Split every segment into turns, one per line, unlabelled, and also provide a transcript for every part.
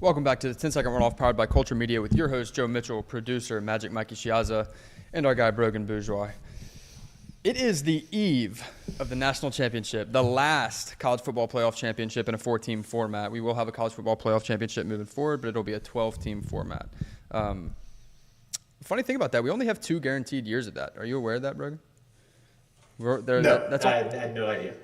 Welcome back to the 10-second runoff powered by Culture Media with your host, Joe Mitchell, producer, Magic Mikey Shiaza, and our guy, Brogan Bourgeois. It is the eve of the national championship, the last college football playoff championship in a 4-team format. We will have a college football playoff championship moving forward, but it'll be a 12-team format. Funny thing about that, we only have 2 guaranteed years of that. Are you aware of that, Brogan?
I had no idea.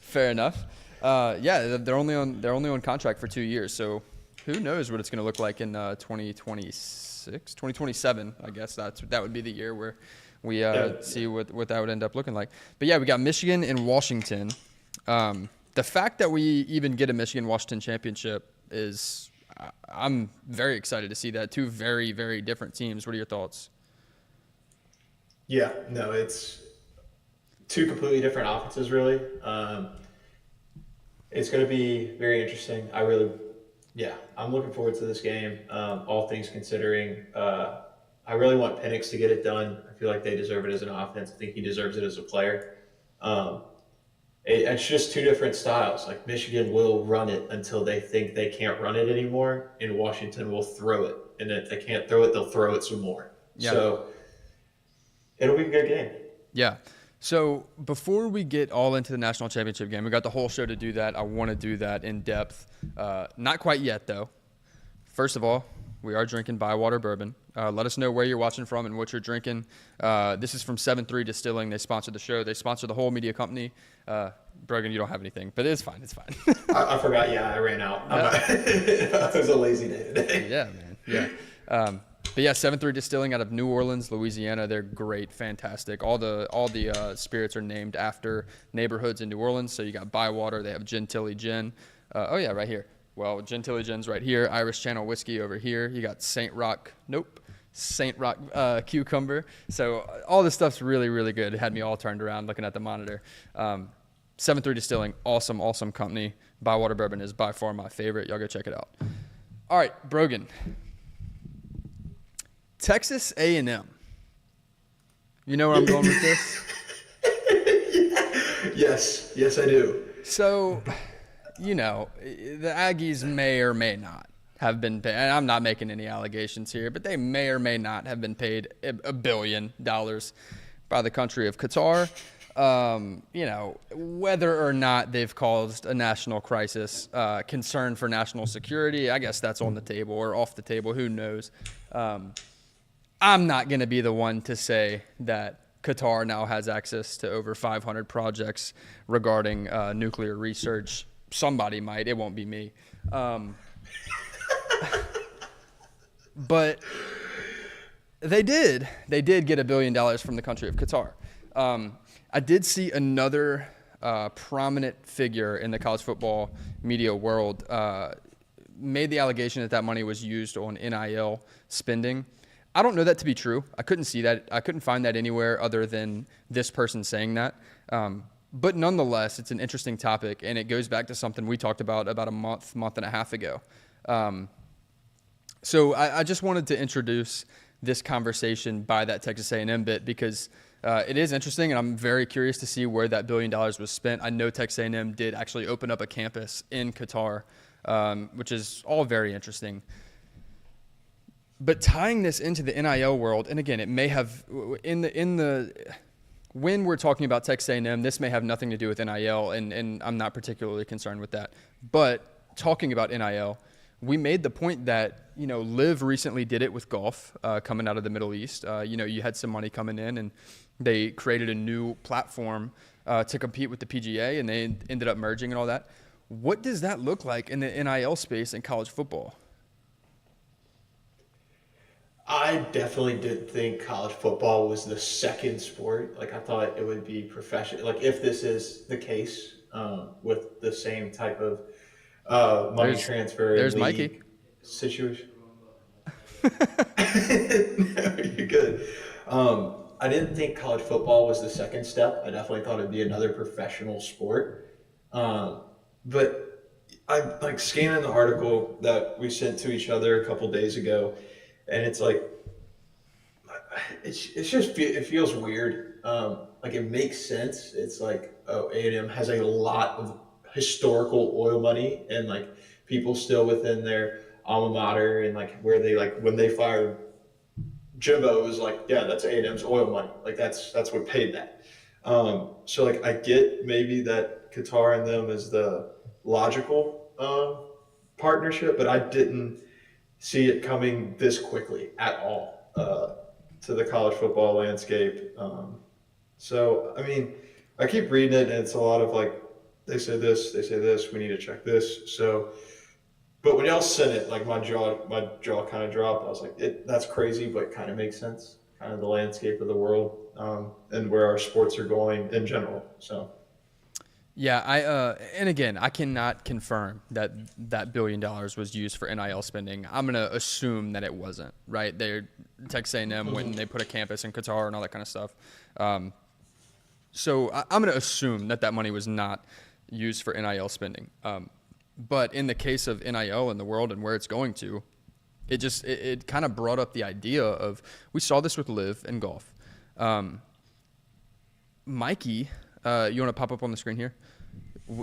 Fair enough. They're only on contract for 2 years, so who knows what it's going to look like in 2026, 2027. I guess that would be the year where we see what that would end up looking like. But yeah, we got Michigan and Washington. The fact that we even get a Michigan-Washington championship is, I'm very excited to see that. 2 very, very different teams. What are your thoughts?
Yeah, no, it's 2 completely different offenses, really. It's going to be very interesting. I'm looking forward to this game. All things considering, I really want Penix to get it done. I feel like they deserve it as an offense. I think he deserves it as a player. It's just 2 different styles. Like Michigan will run it until they think they can't run it anymore, and Washington will throw it. And if they can't throw it, they'll throw it some more. Yeah. So it'll be a good game.
Yeah. So before we get all into the national championship game, we got the whole show to do that. I want to do that in depth. Not quite yet, though. First of all, we are drinking Bywater bourbon. Let us know where you're watching from and what you're drinking. This is from 7-3 Distilling. They sponsor the show. They sponsor the whole media company. Brogan, you don't have anything, but it's fine. It's fine.
I forgot. Yeah, I ran out. It was a lazy day today.
Yeah, man. Yeah. But yeah, 7-3 Distilling out of New Orleans, Louisiana. They're great, fantastic. All the spirits are named after neighborhoods in New Orleans. So you got Bywater. They have Gentilly Gin. Right here. Well, Gentilly Gin's right here. Irish Channel Whiskey over here. You got St. Rock Cucumber. So all this stuff's really, really good. It had me all turned around looking at the monitor. 7-3 Distilling, awesome company. Bywater Bourbon is by far my favorite. Y'all go check it out. All right, Brogan. Texas A&M. You know where I'm going with this?
Yes, I do.
So, the Aggies may or may not have been paid. And I'm not making any allegations here, but they may or may not have been paid $1 billion by the country of Qatar. Whether or not they've caused a national crisis, concern for national security, I guess that's on the table or off the table. Who knows? I'm not going to be the one to say that Qatar now has access to over 500 projects regarding nuclear research. Somebody might. It won't be me. But they did. They did get $1 billion from the country of Qatar. I did see another prominent figure in the college football media world made the allegation that money was used on NIL spending. I don't know that to be true. I couldn't see that. I couldn't find that anywhere other than this person saying that. But nonetheless, it's an interesting topic, and it goes back to something we talked about a month and a half ago. So I just wanted to introduce this conversation by that Texas A&M bit because it is interesting, and I'm very curious to see where that $1 billion was spent. I know Texas A&M did actually open up a campus in Qatar, which is all very interesting. But tying this into the NIL world, and again, it may have when we're talking about Texas A&M, this may have nothing to do with NIL, and I'm not particularly concerned with that. But talking about NIL, we made the point that Liv recently did it with golf coming out of the Middle East. You had some money coming in, and they created a new platform to compete with the PGA, and they ended up merging and all that. What does that look like in the NIL space in college football?
I definitely did think college football was the second sport. Like I thought it would be professional. Like if this is the case with the same type of money transfer
there's
league
Mikey
situation. No, you're good. I didn't think college football was the second step. I definitely thought it'd be another professional sport. But I like scanning the article that we sent to each other a couple days ago. And it's like, it feels weird. Like it makes sense. It's like, A&M has a lot of historical oil money, and like people still within their alma mater, and like where they like when they fired Jimbo, it was like, yeah, that's A&M's oil money. Like that's what paid that. So like I get maybe that Qatar and them is the logical partnership, but I didn't see it coming this quickly at all to the college football landscape. So I mean, I keep reading it, and it's a lot of like they say this, we need to check this. So, but when y'all sent it, like my jaw kind of dropped. I was like, that's crazy, but kind of makes sense. Kind of the landscape of the world and where our sports are going in general. So.
Yeah, and again, I cannot confirm that $1 billion was used for NIL spending. I'm gonna assume that it wasn't. Right? Texas A&M went and they put a campus in Qatar and all that kind of stuff. So I'm gonna assume that money was not used for NIL spending. But in the case of NIL in the world and where it's going to, it kind of brought up the idea of, we saw this with Liv and golf. Mikey, you want to pop up on the screen here?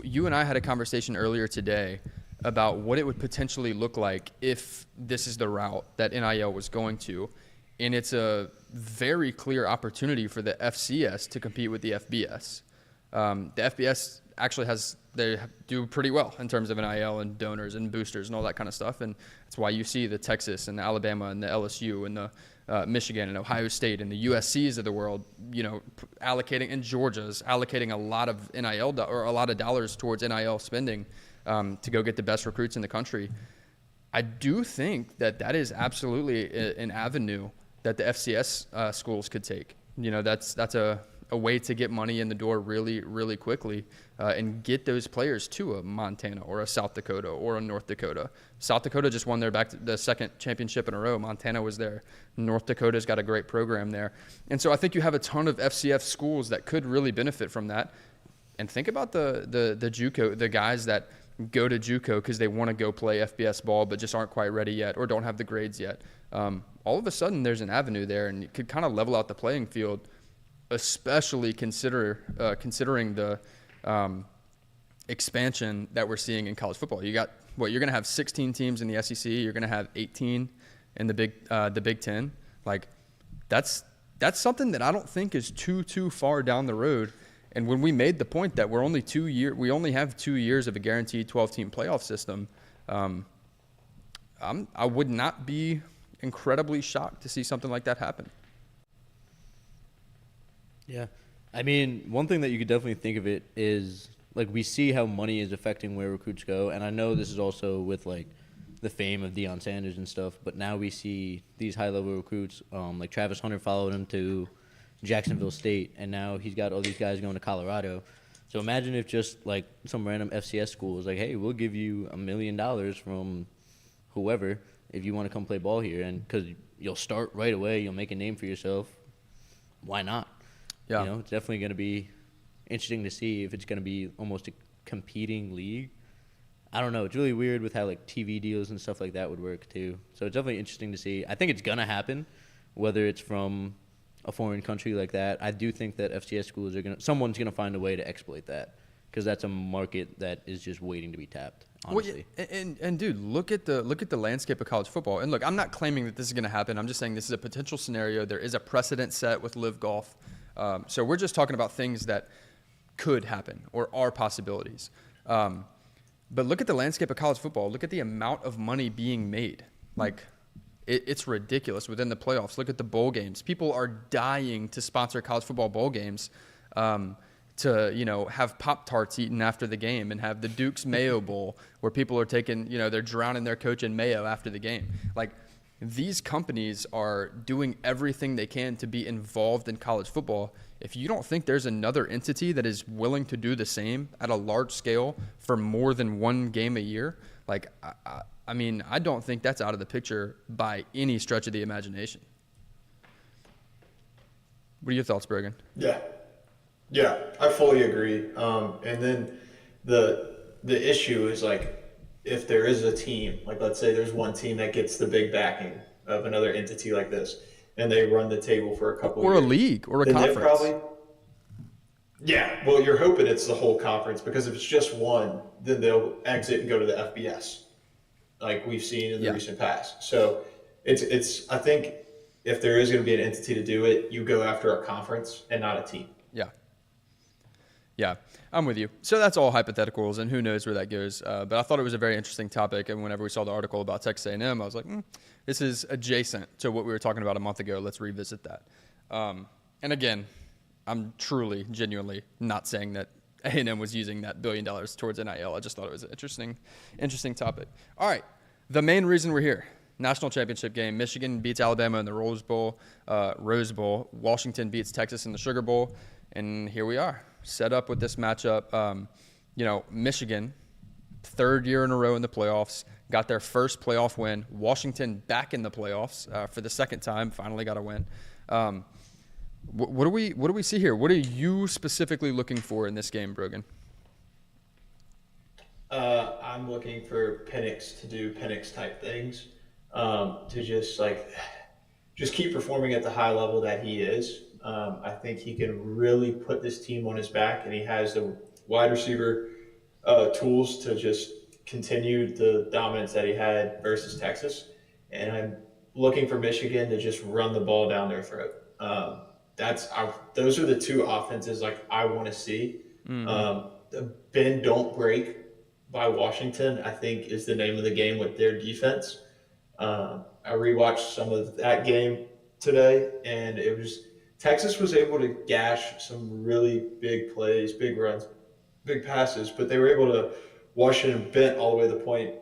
You and I had a conversation earlier today about what it would potentially look like if this is the route that NIL was going to. And it's a very clear opportunity for the FCS to compete with the FBS. The FBS actually they do pretty well in terms of NIL and donors and boosters and all that kind of stuff. And that's why you see the Texas and the Alabama and the LSU and the Michigan and Ohio State and the USCs of the world, allocating, and Georgia's allocating a lot of NIL or a lot of dollars towards NIL spending to go get the best recruits in the country. I do think that is absolutely an avenue that the FCS schools could take. That's a way to get money in the door really, really quickly and get those players to a Montana or a South Dakota or a North Dakota. South Dakota just won the second championship in a row. Montana was there. North Dakota's got a great program there. And so I think you have a ton of FCS schools that could really benefit from that. And think about the JUCO, the guys that go to JUCO because they want to go play FBS ball but just aren't quite ready yet or don't have the grades yet. All of a sudden there's an avenue there, and it could kind of level out the playing field, especially considering the expansion that we're seeing in college football. You're going to have 16 teams in the SEC. You're going to have 18 in the Big Ten. Like that's something that I don't think is too far down the road. And when we made the point that we only have 2 years of a guaranteed 12-team playoff system, I would not be incredibly shocked to see something like that happen.
Yeah. I mean, one thing that you could definitely think of it is, like, we see how money is affecting where recruits go. And I know this is also with, like, the fame of Deion Sanders and stuff. But now we see these high-level recruits, like Travis Hunter followed him to Jacksonville State. And now he's got all these guys going to Colorado. So imagine if just, like, some random FCS school is like, hey, we'll give you $1 million from whoever if you want to come play ball here. And because you'll start right away, you'll make a name for yourself. Why not?
Yeah.
It's definitely going to be interesting to see if it's going to be almost a competing league. I don't know. It's really weird with how, like, TV deals and stuff like that would work, too. So it's definitely interesting to see. I think it's going to happen, whether it's from a foreign country like that. I do think that FCS schools someone's going to find a way to exploit that, because that's a market that is just waiting to be tapped, honestly.
Well, and dude, look at the landscape of college football. And look, I'm not claiming that this is going to happen. I'm just saying this is a potential scenario. There is a precedent set with Live Golf. So we're just talking about things that could happen or are possibilities. But look at the landscape of college football. Look at the amount of money being made. Like, it's ridiculous within the playoffs. Look at the bowl games. People are dying to sponsor college football bowl games to, have Pop-Tarts eaten after the game and have the Duke's Mayo Bowl where people are taking, they're drowning their coach in mayo after the game. Like, these companies are doing everything they can to be involved in college football. If you don't think there's another entity that is willing to do the same at a large scale for more than one game a year, like, I mean, I don't think that's out of the picture by any stretch of the imagination. What are your thoughts, Bergen?
Yeah, I fully agree. And then the issue is, like, if there is a team, like, let's say there's one team that gets the big backing of another entity like this, and they run the table for a couple
or
years.
Or a league, or a conference.
Well, you're hoping it's the whole conference, because if it's just one, then they'll exit and go to the FBS. like we've seen in the
Yeah.
recent past. So it's I think if there is going to be an entity to do it, you go after a conference and not a team.
Yeah. Yeah, I'm with you. So that's all hypotheticals, and who knows where that goes. But I thought it was a very interesting topic, and whenever we saw the article about Texas A&M, I was like, this is adjacent to what we were talking about a month ago. Let's revisit that. And again, I'm truly, genuinely not saying that A&M was using that $1 billion towards NIL. I just thought it was an interesting topic. All right, the main reason we're here. National championship game. Michigan beats Alabama in the Rose Bowl. Washington beats Texas in the Sugar Bowl. And here we are, set up with this matchup. Michigan, third year in a row in the playoffs, got their first playoff win. Washington back in the playoffs for the second time, finally got a win. What do we see here? What are you specifically looking for in this game, Brogan?
I'm looking for Penix to do Penix type things, to just keep performing at the high level that he is. I think he can really put this team on his back, and he has the wide receiver tools to just continue the dominance that he had versus Texas. And I'm looking for Michigan to just run the ball down their throat. Those are the two offenses like I want to see. The bend don't break by Washington, I think, is the name of the game with their defense. I rewatched some of that game today, and Texas was able to gash some really big plays, big runs, big passes, but they were able to Washington bent all the way to the point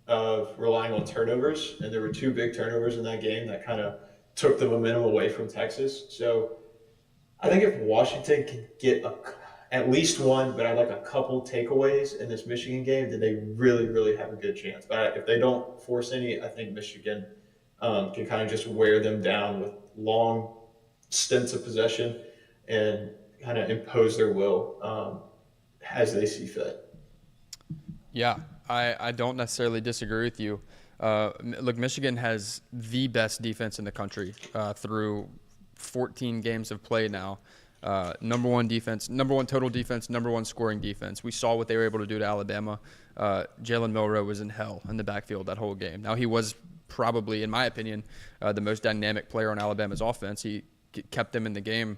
of relying on turnovers, and there were two big turnovers in that game that kind of took the momentum away from Texas. So I think if Washington can get at least one, but I'd like a couple takeaways in this Michigan game, then they really, really have a good chance. But if they don't force any, I think Michigan can kind of just wear them down with long stints of possession and kind of impose their will as they see fit.
Yeah, I don't necessarily disagree with you. Look, Michigan has the best defense in the country through 14 games of play now. Number one defense, number one total defense, number one scoring defense. We saw what they were able to do to Alabama. Jalen Milroe was in hell in the backfield that whole game. Now, he was probably, in my opinion, the most dynamic player on Alabama's offense. He kept them in the game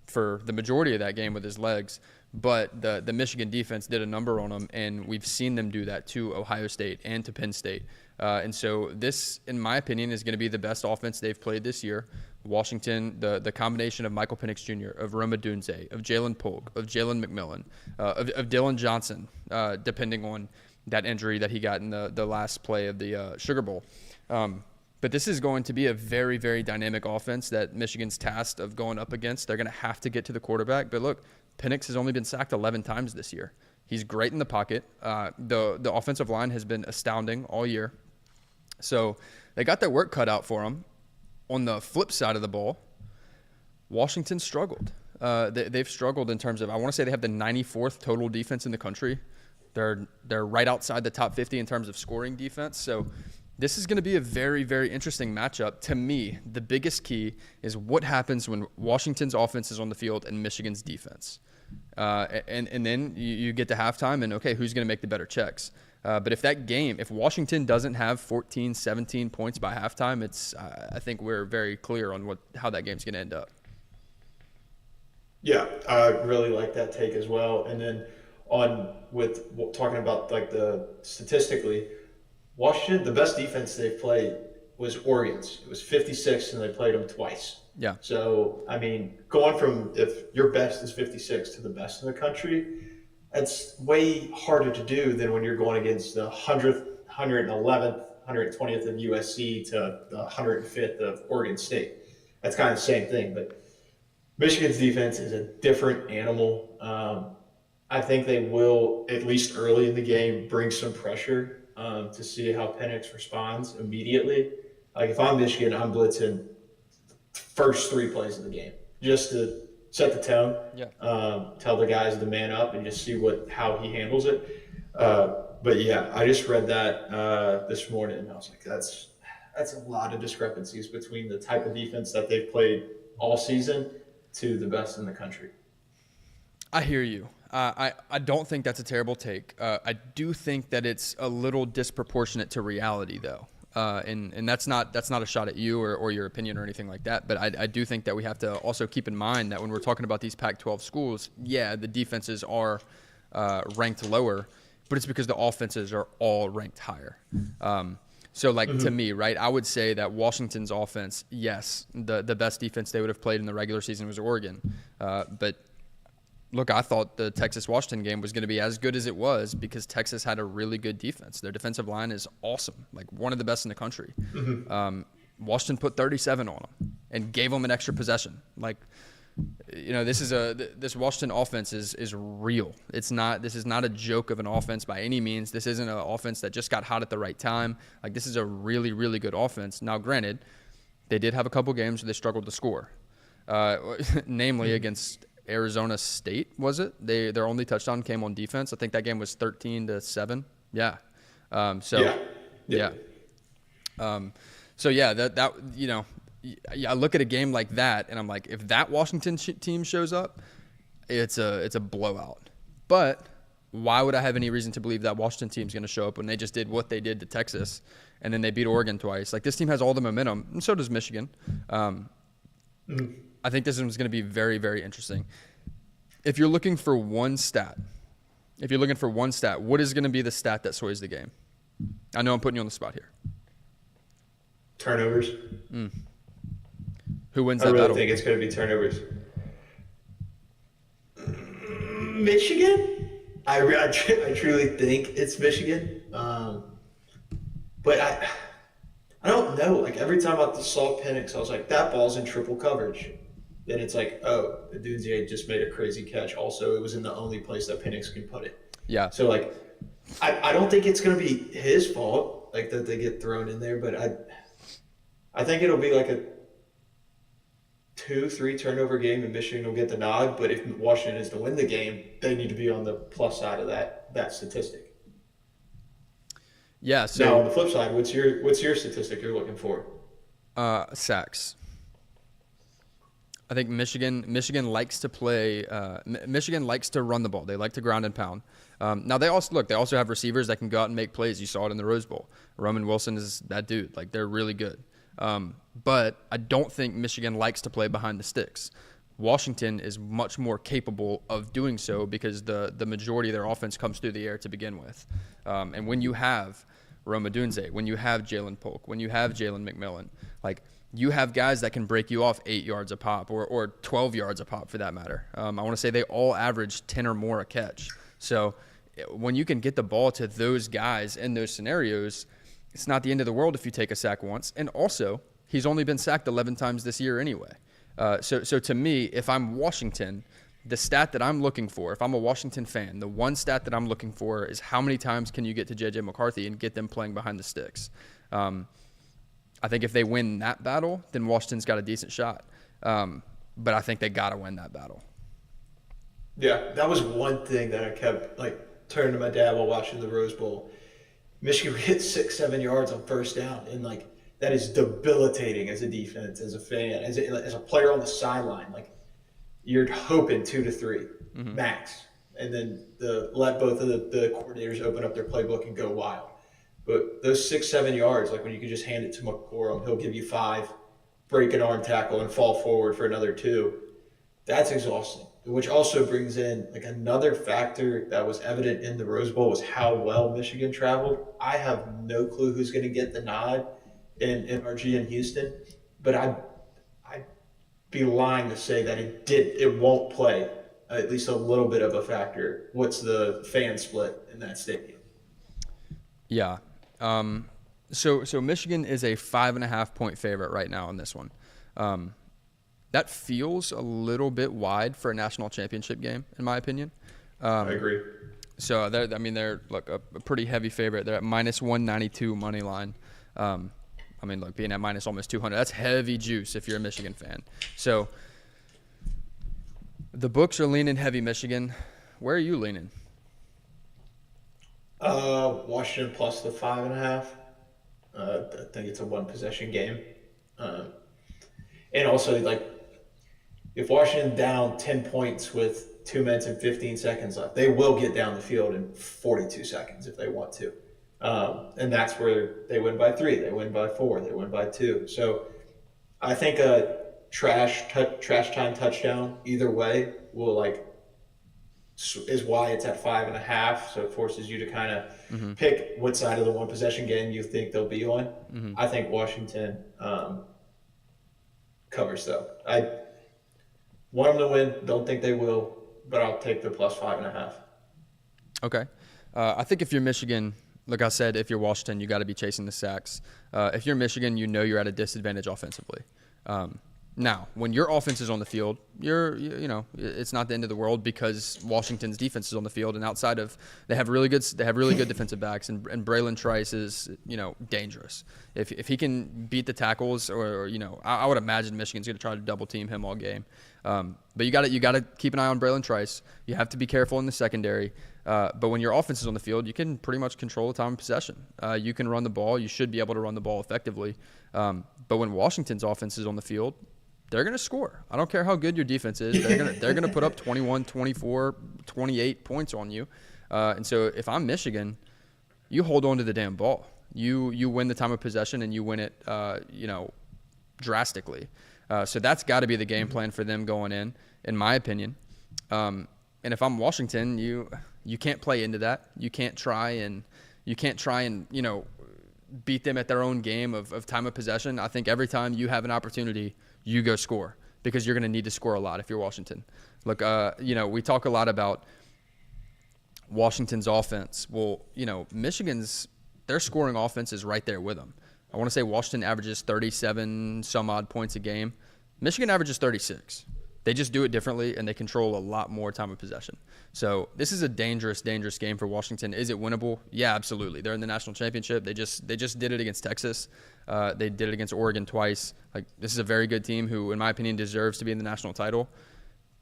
for the majority of that game with his legs. But the Michigan defense did a number on them, and we've seen them do that to Ohio State and to Penn State. And so this, in my opinion, is going to be the best offense they've played this year. Washington, the combination of Michael Penix Jr., of Rome Odunze, of Jalen Polk, of Jalen McMillan, of Dylan Johnson, depending on that injury that he got in the last play of the Sugar Bowl. But this is going to be a very, very dynamic offense that Michigan's tasked of going up against. They're going to have to get to the quarterback. But look, Penix has only been sacked 11 times this year. He's great in the pocket. The offensive line has been astounding all year. So they got their work cut out for them. On the flip side of the ball, Washington struggled. They've struggled in terms of, I want to say they have the 94th total defense in the country. They're right outside the top 50 in terms of scoring defense. So this is going to be a very, very interesting matchup. To me, the biggest key is what happens when Washington's offense is on the field and Michigan's defense. And then you get to halftime and, okay, who's going to make the better checks? But if Washington doesn't have 14, 17 points by halftime, I think we're very clear on how that game's going to end up.
Yeah, I really like that take as well. And then talking about like statistically, Washington, the best defense they've played was Oregon's. It was 56, and they played them twice.
Yeah.
So, I mean, going from if your best is 56 to the best in the country, that's way harder to do than when you're going against the 100th, 111th, 120th of USC to the 105th of Oregon State. That's kind of the same thing. But Michigan's defense is a different animal. I think they will, at least early in the game, bring some pressure to see how Penix responds immediately. Like if I'm Michigan, I'm blitzing first 3 plays of the game just to set the tone.
Yeah.
Tell the guys to man up and just see how he handles it. But yeah, I just read that this morning, and I was like, that's a lot of discrepancies between the type of defense that they've played all season to the best in the country.
I hear you. I don't think that's a terrible take. I do think that it's a little disproportionate to reality, though. And that's not a shot at you or your opinion or anything like that. But I do think that we have to also keep in mind that when we're talking about these Pac-12 schools, yeah, the defenses are ranked lower, but it's because the offenses are all ranked higher. So, like, to me, right, I would say that Washington's offense, yes, the best defense they would have played in the regular season was Oregon. But look, I thought the Texas-Washington game was going to be as good as it was because Texas had a really good defense. Their defensive line is awesome, like one of the best in the country. Washington put 37 on them and gave them an extra possession. Like, you know, this Washington offense is real. This is not a joke of an offense by any means. This isn't an offense that just got hot at the right time. Like, this is a really, really good offense. Now, granted, they did have a couple games where they struggled to score, namely against Arizona State, was it? Their only touchdown came on defense. I think that game was 13-7. Yeah. That you know, I look at a game like that and I'm like, if that Washington team shows up, it's a blowout. But why would I have any reason to believe that Washington team's going to show up when they just did what they did to Texas and then they beat Oregon twice? Like, this team has all the momentum, and so does Michigan. I think this one's going to be very, very interesting. If you're looking for one stat, what is going to be the stat that sways the game? I know I'm putting you on the spot here.
Turnovers.
Who wins that
battle? I
battle?
really think it's going to be turnovers. Michigan? I truly think it's Michigan. But I don't know. Like, every time I saw Penix, I was like, that ball's in triple coverage. Then it's like, oh, Odunze just made a crazy catch. Also, it was in the only place that Penix can put it.
Yeah.
So, like, I don't think it's going to be his fault, like, that they get thrown in there. But I think it'll be like a 2-3 turnover game, and Michigan will get the nod. But if Washington is to win the game, they need to be on the plus side of that statistic.
Yeah. So
now, on the flip side, what's your statistic you're looking for?
Sacks. I think Michigan likes to play. Michigan likes to run the ball. They like to ground and pound. Now they also have receivers that can go out and make plays. You saw it in the Rose Bowl. Roman Wilson is that dude. Like, they're really good. But I don't think Michigan likes to play behind the sticks. Washington is much more capable of doing so because the majority of their offense comes through the air to begin with. And when you have Rome Odunze, when you have Jalen Polk, when you have Jalen McMillan, like, you have guys that can break you off 8 yards a pop or 12 yards a pop for that matter. I want to say they all average 10 or more a catch. So when you can get the ball to those guys in those scenarios, it's not the end of the world if you take a sack once. And also, he's only been sacked 11 times this year anyway. So to me, if I'm Washington, the stat that I'm looking for, if I'm a Washington fan, the one stat that I'm looking for is how many times can you get to J.J. McCarthy and get them playing behind the sticks. I think if they win that battle, then Washington's got a decent shot. But I think they got to win that battle.
Yeah, that was one thing that I kept, like, turning to my dad while watching the Rose Bowl. Michigan would hit 6-7 yards on first down, and, like, that is debilitating as a defense, as a fan, as a player on the sideline. Like, you're hoping 2-3 max, and then let both of the coordinators open up their playbook and go wild. But those 6-7 yards, like, when you can just hand it to McCorum, he'll give you 5, break an arm tackle, and fall forward for another 2. That's exhausting. Which also brings in, like, another factor that was evident in the Rose Bowl was how well Michigan traveled. I have no clue who's going to get the nod in NRG in Houston, but I'd be lying to say that it won't play at least a little bit of a factor. What's the fan split in that stadium?
Yeah. So Michigan is a 5.5-point favorite right now in this one. That feels a little bit wide for a national championship game, in my opinion.
I agree.
So they're a pretty heavy favorite. They're at -192 money line. Being at minus almost 200, that's heavy juice if you're a Michigan fan. So the books are leaning heavy Michigan. Where are you leaning?
Washington plus the 5.5. I think it's a one possession game. And also, like, if Washington down 10 points with 2 minutes and 15 seconds left, they will get down the field in 42 seconds if they want to. And that's where they win by 3, they win by 4, they win by 2. So I think a trash time touchdown either way will is why it's at 5.5. So it forces you to kind of pick what side of the one possession game you think they'll be on. I think Washington covers though. I want them to win. Don't think they will, but I'll take the plus 5.5.
Okay. I think if you're Michigan, like I said, if you're Washington, you got to be chasing the sacks. If you're Michigan, you're at a disadvantage offensively. Now, when your offense is on the field, it's not the end of the world because Washington's defense is on the field, and outside of they have really good defensive backs, and Braylon Trice is dangerous. If he can beat the tackles, or I would imagine Michigan's going to try to double team him all game. But you got to keep an eye on Braylon Trice. You have to be careful in the secondary. But when your offense is on the field, you can pretty much control the time of possession. You can run the ball. You should be able to run the ball effectively. But when Washington's offense is on the field, they're going to score. I don't care how good your defense is. They're going to put up 21, 24, 28 points on you. And so if I'm Michigan, you hold on to the damn ball. You win the time of possession, and you win it, drastically. So that's got to be the game plan for them going in my opinion. And if I'm Washington, you can't play into that. You can't try and beat them at their own game of time of possession. I think every time you have an opportunity, you go score, because you're going to need to score a lot if you're Washington. Look, we talk a lot about Washington's offense. Well, Michigan's, their scoring offense is right there with them. I want to say Washington averages 37 some odd points a game. Michigan averages 36. They just do it differently, and they control a lot more time of possession. So this is a dangerous game for Washington. Is it winnable? Yeah, absolutely. They're in the national championship. They just did it against Texas. They did it against Oregon twice. This is a very good team who, in my opinion, deserves to be in the national title.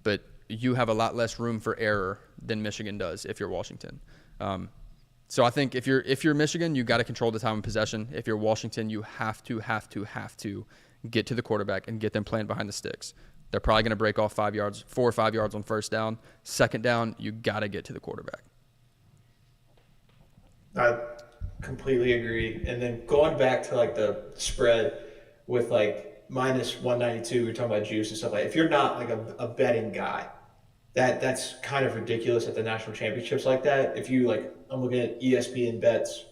But you have a lot less room for error than Michigan does if you're Washington. So I think if you're Michigan, you got to control the time of possession. If you're Washington, you have to get to the quarterback and get them playing behind the sticks. They're probably going to break off 4 or 5 yards on first down. Second down, you got to get to the quarterback.
I completely agree. And then going back to the spread with minus 192, we're talking about juice and stuff if you're not a betting guy, that's kind of ridiculous at the national championships like that. If you I'm looking at ESPN bets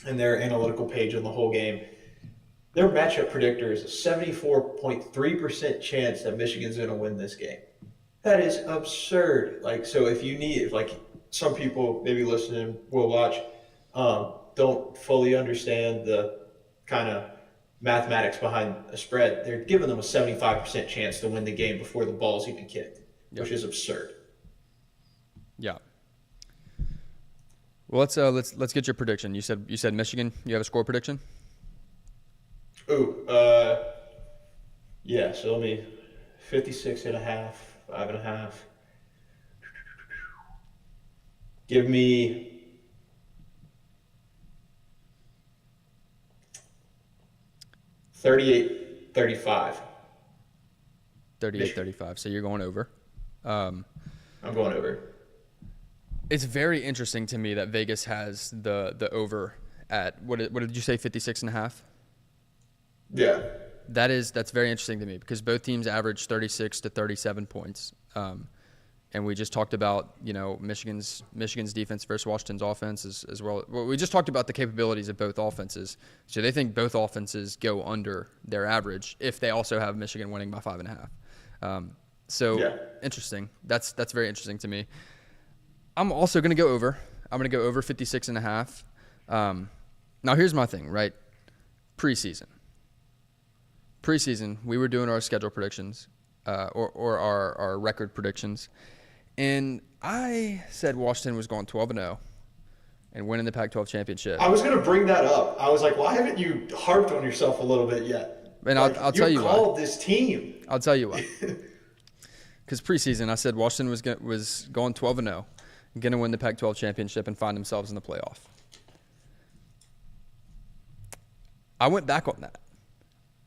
and their analytical page on the whole game. Their matchup predictor is a 74.3% chance that Michigan's going to win this game. That is absurd. So if you need, some people maybe listening will watch, don't fully understand the kind of mathematics behind a spread. They're giving them a 75% chance to win the game before the ball's even kicked, which is absurd.
Yeah. Well, let's get your prediction. You said Michigan. You have a score prediction?
Ooh, yeah, so 56.5, 5.5. Give me 38-35.
38-35. So you're going over.
I'm going over.
It's very interesting to me that Vegas has the over at what did you say, 56.5?
Yeah.
That's very interesting to me because both teams average 36 to 37 points. And we just talked about, Michigan's defense versus Washington's offense as well. Well, we just talked about the capabilities of both offenses. So they think both offenses go under their average if they also have Michigan winning by 5.5. Interesting. That's very interesting to me. I'm also going to go over. I'm going to go over 56.5. Now here's my thing, right? Preseason, we were doing our schedule predictions, or our record predictions, and I said Washington was going 12-0 and winning the Pac-12 championship.
I was going to bring that up. I was like, why haven't you harped on yourself a little bit yet?
And I'll tell you why.
You called this team.
I'll tell you why. Because preseason, I said Washington was going 12-0, going to win the Pac-12 championship and find themselves in the playoff. I went back on that.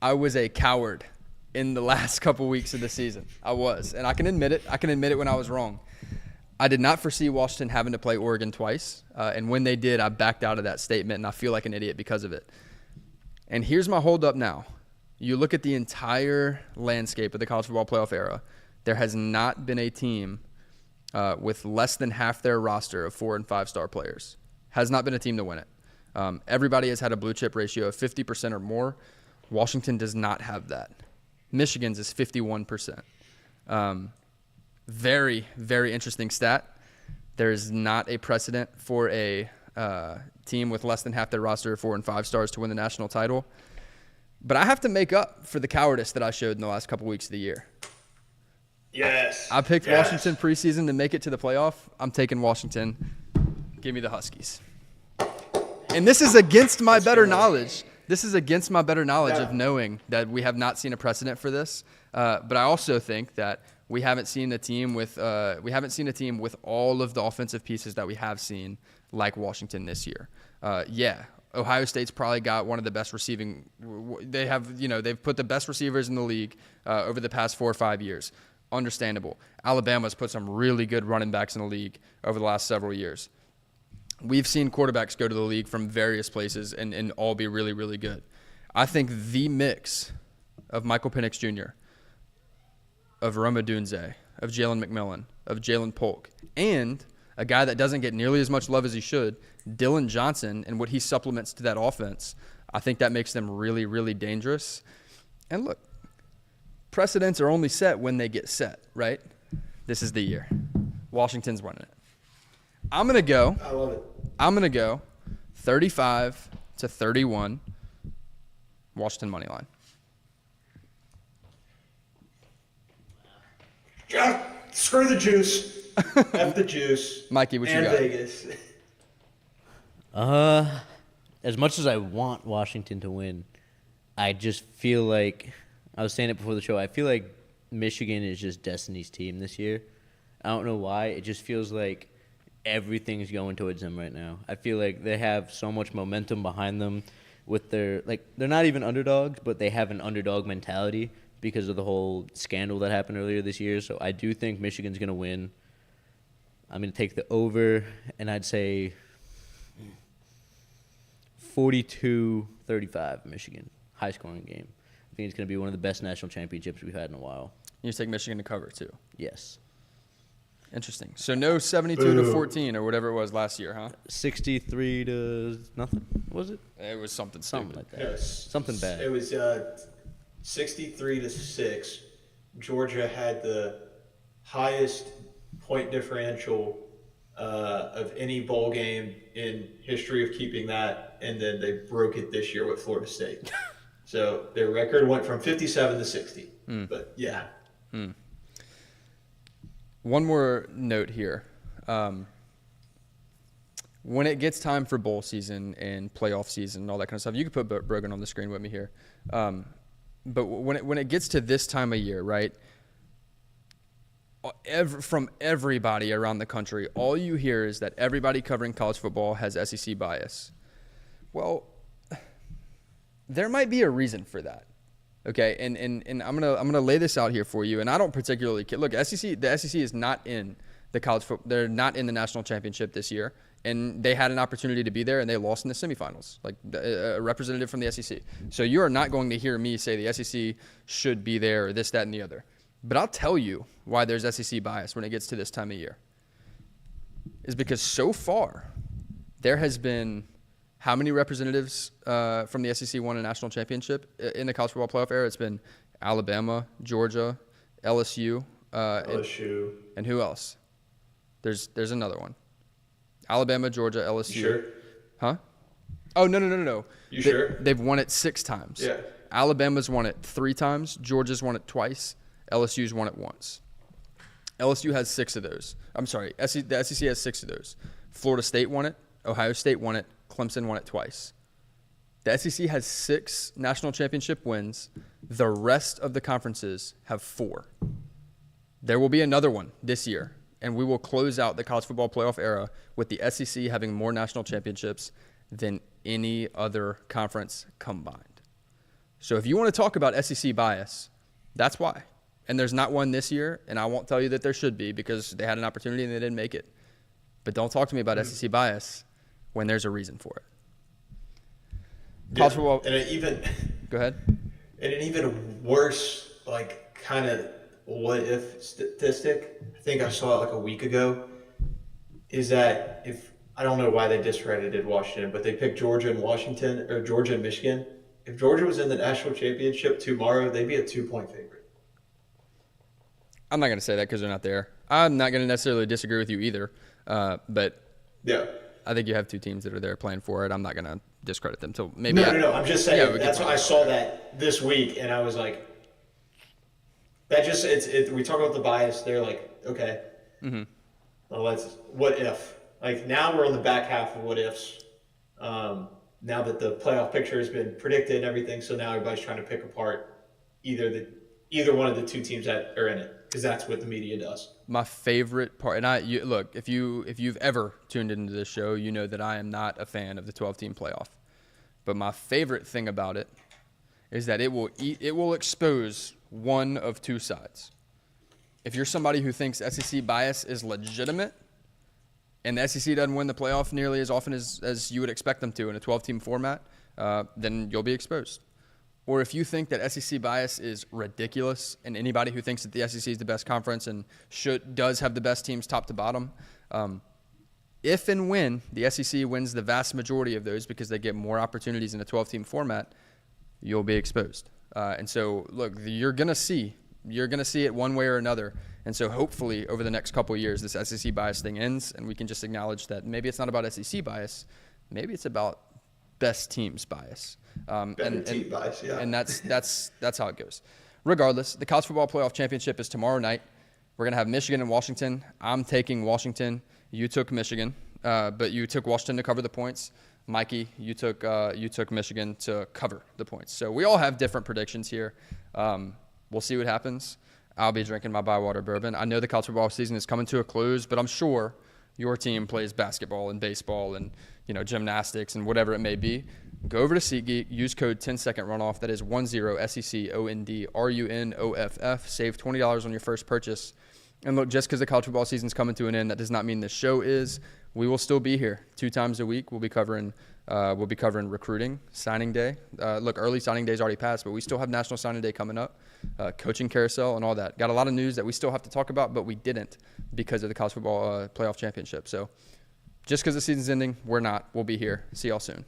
I was a coward in the last couple weeks of the season. I was, and I can admit it. I can admit it when I was wrong. I did not foresee Washington having to play Oregon twice, and when they did, I backed out of that statement, and I feel like an idiot because of it. And here's my holdup now. You look at the entire landscape of the college football playoff era, there has not been a team with less than half their roster of 4- and 5-star players. Has not been a team to win it. Everybody has had a blue chip ratio of 50% or more. Washington does not have that. Michigan's is 51%. Very, very interesting stat. There is not a precedent for a team with less than half their roster of 4- and 5-stars to win the national title. But I have to make up for the cowardice that I showed in the last couple weeks of the year.
Yes.
I picked Washington preseason to make it to the playoff. I'm taking Washington. Give me the Huskies. And this is against my better knowledge. This is against my better knowledge of knowing that we have not seen a precedent for this. But I also think that we haven't seen a team with all of the offensive pieces that we have seen like Washington this year. Ohio State's probably got one of the best receiving. They have, they've put the best receivers in the league over the past 4 or 5 years. Understandable. Alabama's put some really good running backs in the league over the last several years. We've seen quarterbacks go to the league from various places and all be really, really good. I think the mix of Michael Penix Jr., of Rome Odunze, of Jalen McMillan, of Jalen Polk, and a guy that doesn't get nearly as much love as he should, Dylan Johnson, and what he supplements to that offense, I think that makes them really, really dangerous. And look, precedents are only set when they get set, right? This is the year. Washington's winning it. I'm going to go.
I love it.
I'm going to go 35-31, Washington money line.
Screw the juice. F the juice.
Mikey, what you
and
got?
Vegas.
As much as I want Washington to win, I just feel like, I was saying it before the show, I feel like Michigan is just Destiny's team this year. I don't know why. It just feels like everything's going towards them right now. I feel like they have so much momentum behind them with their, they're not even underdogs, but they have an underdog mentality because of the whole scandal that happened earlier this year. So I do think Michigan's going to win. I'm going to take the over, and I'd say 42-35 Michigan. High-scoring game. I think it's going to be one of the best national championships we've had in a while.
You take Michigan to cover, too.
Yes.
Interesting. So no 72-14 or whatever it was last year, huh?
63-0, was it?
It was something
Something
stupid.
like that. Something bad.
It was 63-6. Georgia had the highest point differential of any bowl game in history of keeping that, and then they broke it this year with Florida State. So their record went from 57-60. But yeah.
One more note here. When it gets time for bowl season and playoff season and all that kind of stuff, you can put Brogan on the screen with me here. But when it gets to this time of year, right, from everybody around the country, all you hear is that everybody covering college football has SEC bias. Well, there might be a reason for that. Okay, and I'm gonna lay this out here for you. And I don't particularly look. The SEC is not in the college football. They're not in the national championship this year, and they had an opportunity to be there, and they lost in the semifinals. Like a representative from the SEC. So you are not going to hear me say the SEC should be there or this, that, and the other. But I'll tell you why there's SEC bias when it gets to this time of year. Is because so far there has been. How many representatives from the SEC won a national championship in the college football playoff era? It's been Alabama, Georgia, LSU, and who else? There's another one. Alabama, Georgia, LSU.
You sure?
Huh? Oh, no.
You sure?
They've won it 6 times.
Yeah.
Alabama's won it 3 times. Georgia's won it twice. LSU's won it once. LSU has 6 of those. I'm sorry, the SEC has 6 of those. Florida State won it. Ohio State won it. Clemson won it twice. The SEC has 6 national championship wins. The rest of the conferences have 4. There will be another one this year, and we will close out the college football playoff era with the SEC having more national championships than any other conference combined. So if you want to talk about SEC bias, That's why. And there's not one this year, and I won't tell you that there should be because they had an opportunity and they didn't make it. But don't talk to me about SEC bias when there's a reason for it. College football.
And it even
Go ahead.
And an even worse, like, kind of what if statistic, I think I saw it like a week ago, is that if, I don't know why they discredited Washington, but they picked Georgia and Washington, or Georgia and Michigan. If Georgia was in the national championship tomorrow, they'd be a 2-point favorite.
I'm not going to say that because they're not there. I'm not going to necessarily disagree with you either. But
Yeah.
I think you have two teams that are there playing for it. I'm not going to discredit them. So maybe
No. I'm just saying
Yeah,
that's why I saw that this week, and I was like, that just we talk about the bias. They're like, okay, well, what if? Like now we're on the back half of what ifs. Now that the playoff picture has been predicted and everything, so now everybody's trying to pick apart either one of the two teams that are in it, because that's what the media does.
My favorite part, and look, if you've ever tuned into this show, you know that I am not a fan of the 12-team playoff. But my favorite thing about it is that it will expose one of two sides. If you're somebody who thinks SEC bias is legitimate, and the SEC doesn't win the playoff nearly as often as you would expect them to in a 12-team format, then you'll be exposed. Or if you think that SEC bias is ridiculous, and anybody who thinks that the SEC is the best conference and does have the best teams top to bottom, if and when the SEC wins the vast majority of those because they get more opportunities in a 12-team format, you'll be exposed. And so, look, you're gonna see it one way or another. And so, hopefully, over the next couple of years, this SEC bias thing ends, and we can just acknowledge that maybe it's not about SEC bias, maybe it's about best teams bias.
Team bias, yeah.
And that's how it goes. Regardless, the College Football Playoff Championship is tomorrow night. We're gonna have Michigan and Washington. I'm taking Washington. You took Michigan, but you took Washington to cover the points. Mikey, you took Michigan to cover the points. So we all have different predictions here. We'll see what happens. I'll be drinking my Bywater bourbon. I know the college football season is coming to a close, but I'm sure your team plays basketball and baseball and gymnastics and whatever it may be. Go over to SeatGeek, use code 10-second runoff. That is 10SECOND Save $20 on your first purchase. And look, just because the college football season is coming to an end, that does not mean the show is. We will still be here 2 times a week. We'll be covering recruiting, signing day. Look, early signing day is already passed, but we still have National Signing Day coming up, coaching carousel and all that. Got a lot of news that we still have to talk about, but we didn't because of the college football playoff championship. So just because the season's ending, we're not. We'll be here. See y'all soon.